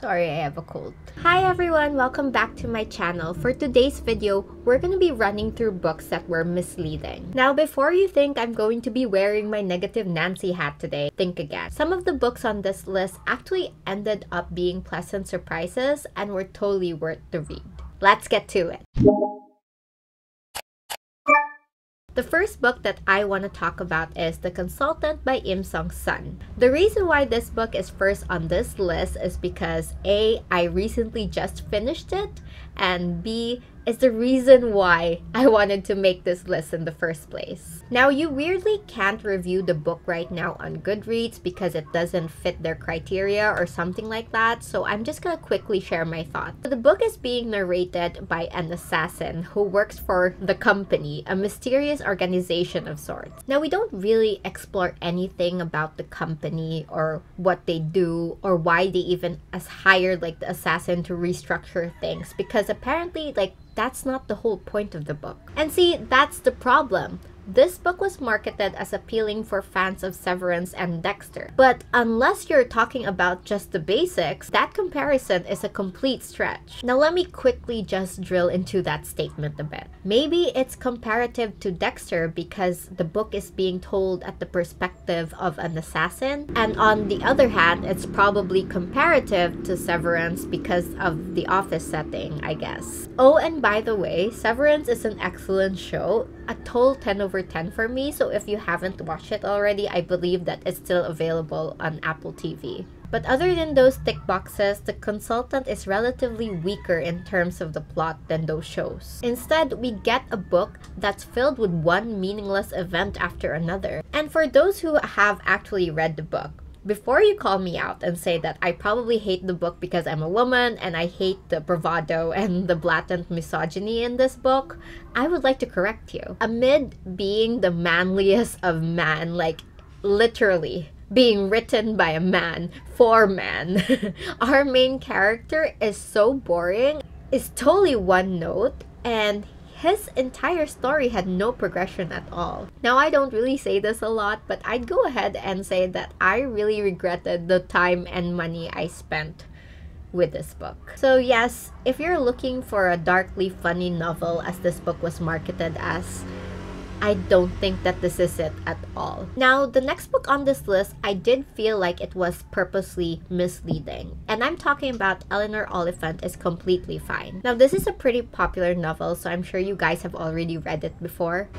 Sorry, I have a cold. Hi everyone, welcome back to my channel. For today's video, we're going to be running through books that were misleading. Now, before you think I'm going to be wearing my negative Nancy hat today, think again. Some of the books on this list actually ended up being pleasant surprises and were totally worth the read. Let's get to it. The first book that I want to talk about is The Consultant by Im Sung-sun. The reason why this book is first on this list is because A, I recently just finished it, and B, is the reason why I wanted to make this list in the first place. Now, you weirdly can't review the book right now on Goodreads because it doesn't fit their criteria or something like that, so I'm just gonna quickly share my thoughts. The book is being narrated by an assassin who works for the company, a mysterious organization of sorts. Now, we don't really explore anything about the company or what they do or why they even hired like the assassin to restructure things, because apparently that's not the whole point of the book. And see, that's the problem. This book was marketed as appealing for fans of Severance and Dexter. But unless you're talking about just the basics, that comparison is a complete stretch. Now let me quickly just drill into that statement a bit. Maybe it's comparative to Dexter because the book is being told at the perspective of an assassin, and on the other hand, it's probably comparative to Severance because of the office setting, I guess. Oh, and by the way, Severance is an excellent show. A total 10 over 10 for me, so if you haven't watched it already, I believe that it's still available on Apple TV. But other than those tick boxes, The Consultant is relatively weaker in terms of the plot than those shows. Instead, we get a book that's filled with one meaningless event after another. And for those who have actually read the book, before you call me out and say that I probably hate the book because I'm a woman and I hate the bravado and the blatant misogyny in this book, I would like to correct you. Amid being the manliest of man, like literally being written by a man for man, our main character is so boring, is totally one note, and his entire story had no progression at all. Now, I don't really say this a lot, but I'd go ahead and say that I really regretted the time and money I spent with this book. So yes, if you're looking for a darkly funny novel as this book was marketed as, I don't think that this is it at all. Now, the next book on this list, I did feel like it was purposely misleading. And I'm talking about Eleanor Oliphant is Completely Fine. Now, this is a pretty popular novel, so I'm sure you guys have already read it before.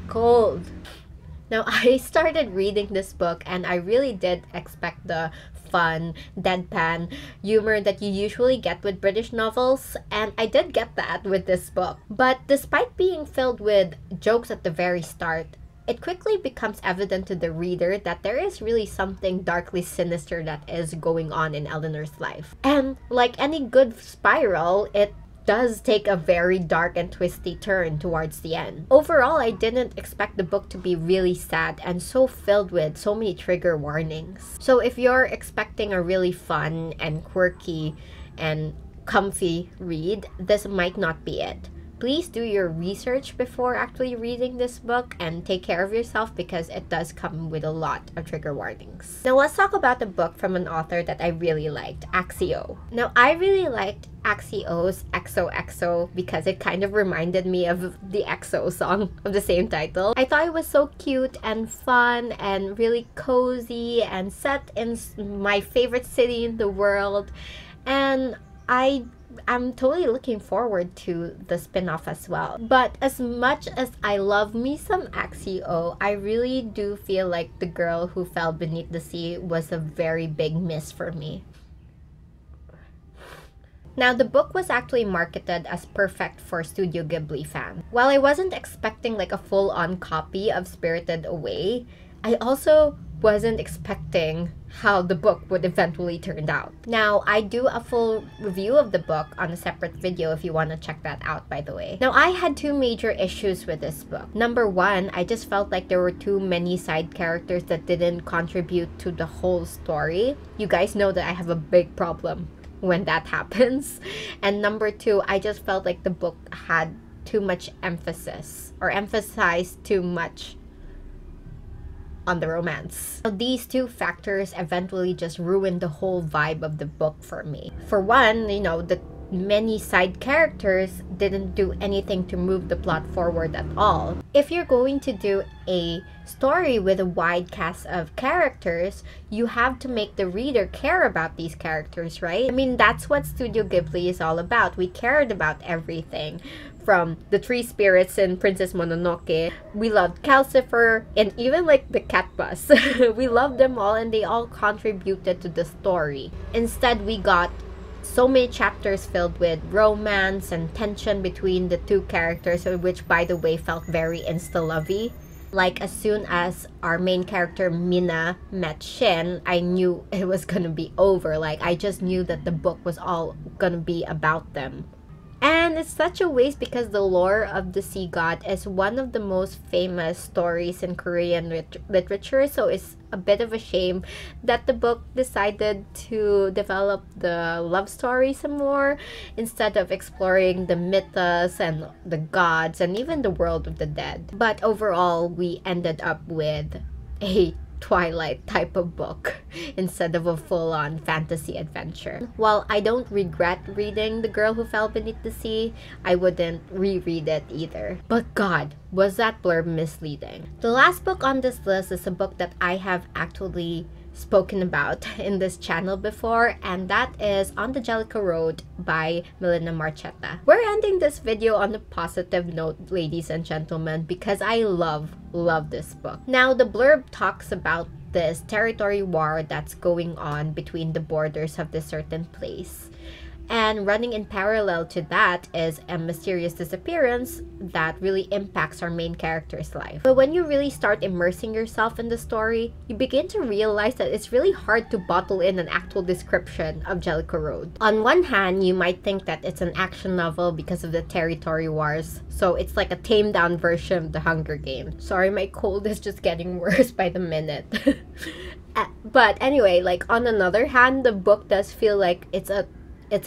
Cold. Now, I started reading this book and I really did expect the fun, deadpan humor that you usually get with British novels, and I did get that with this book. But despite being filled with jokes at the very start, it quickly becomes evident to the reader that there is really something darkly sinister that is going on in Eleanor's life. And like any good spiral, it does take a very dark and twisty turn towards the end. Overall, I didn't expect the book to be really sad and so filled with so many trigger warnings. So if you're expecting a really fun and quirky and comfy read, this might not be it. Please do your research before actually reading this book and take care of yourself because it does come with a lot of trigger warnings. Now let's talk about a book from an author that I really liked, Axio. Now I really liked Axio's XOXO because it kind of reminded me of the EXO song of the same title. I thought it was so cute and fun and really cozy and set in my favorite city in the world, and I'm totally looking forward to the spin-off as well. But as much as I love me some Axio, I really do feel like The Girl Who Fell Beneath the Sea was a very big miss for me. Now, the book was actually marketed as perfect for Studio Ghibli fans. While I wasn't expecting like a full-on copy of Spirited Away, I also wasn't expecting how the book would eventually turn out. Now, I do a full review of the book on a separate video if you want to check that out, by the way. Now, I had two major issues with this book. Number one, I just felt like there were too many side characters that didn't contribute to the whole story. You guys know that I have a big problem when that happens. And number two, I just felt like the book had too much emphasis or emphasized too much on the romance. So these two factors eventually just ruined the whole vibe of the book for me. For one, you know, the many side characters didn't do anything to move the plot forward at all. If you're going to do a story with a wide cast of characters, you have to make the reader care about these characters, right? I mean, that's what Studio Ghibli is all about. We cared about everything. From the three spirits in Princess Mononoke, we loved Calcifer, and even like the cat bus. We loved them all, and they all contributed to the story. Instead, we got so many chapters filled with romance and tension between the two characters, which, by the way, felt very insta-lovey. Like, as soon as our main character Mina met Shin, I knew it was gonna be over. Like, I just knew that the book was all gonna be about them. And it's such a waste because the lore of the sea god is one of the most famous stories in Korean literature, so it's a bit of a shame that the book decided to develop the love story some more instead of exploring the mythos and the gods and even the world of the dead. But overall, we ended up with a Twilight type of book instead of a full-on fantasy adventure. While I don't regret reading The Girl Who Fell Beneath the Sea, I wouldn't reread it either. But God, was that blurb misleading. The last book on this list is a book that I have actually spoken about in this channel before, and that is On the Jellicoe Road by Melina Marchetta. We're ending this video on a positive note, ladies and gentlemen, because I love this book. Now, the blurb talks about this territory war that's going on between the borders of this certain place. And running in parallel to that is a mysterious disappearance that really impacts our main character's life. But when you really start immersing yourself in the story, you begin to realize that it's really hard to bottle in an actual description of Jellicoe Road. On one hand, you might think that it's an action novel because of the territory wars, so it's like a tamed down version of the Hunger Games. Sorry, my cold is just getting worse by the minute. But anyway, like, on another hand, the book does feel like it's a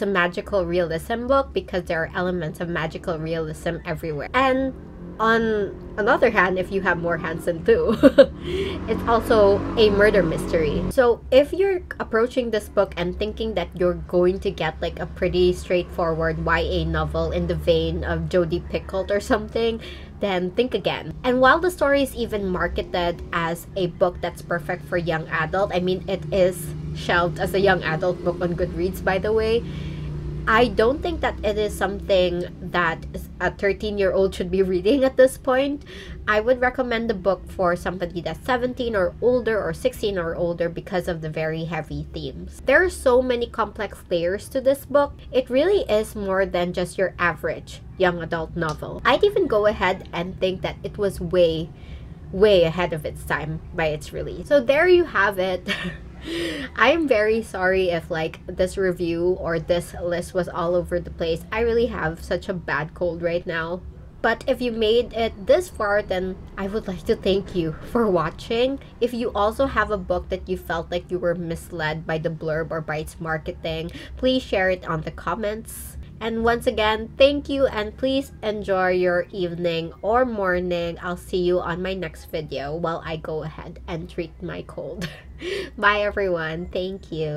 magical realism book because there are elements of magical realism everywhere. And on another hand, if you have more hands than two, it's also a murder mystery. So if you're approaching this book and thinking that you're going to get like a pretty straightforward YA novel in the vein of Jodi Picoult or something, then think again. And while the story is even marketed as a book that's perfect for young adult, I mean, it is shelved as a young adult book on Goodreads, by the way, I don't think that it is something that a 13-year-old should be reading at this point. I would recommend the book for somebody that's 17 or older or 16 or older because of the very heavy themes. There are so many complex layers to this book. It really is more than just your average young adult novel. I'd even go ahead and think that it was way ahead of its time by its release. So there you have it. I'm very sorry if like this review or this list was all over the place. I really have such a bad cold right now. But if you made it this far, then I would like to thank you for watching. If you also have a book that you felt like you were misled by the blurb or by its marketing, please share it on the comments. And once again, thank you, and please enjoy your evening or morning. I'll see you on my next video while I go ahead and treat my cold. Bye everyone. Thank you.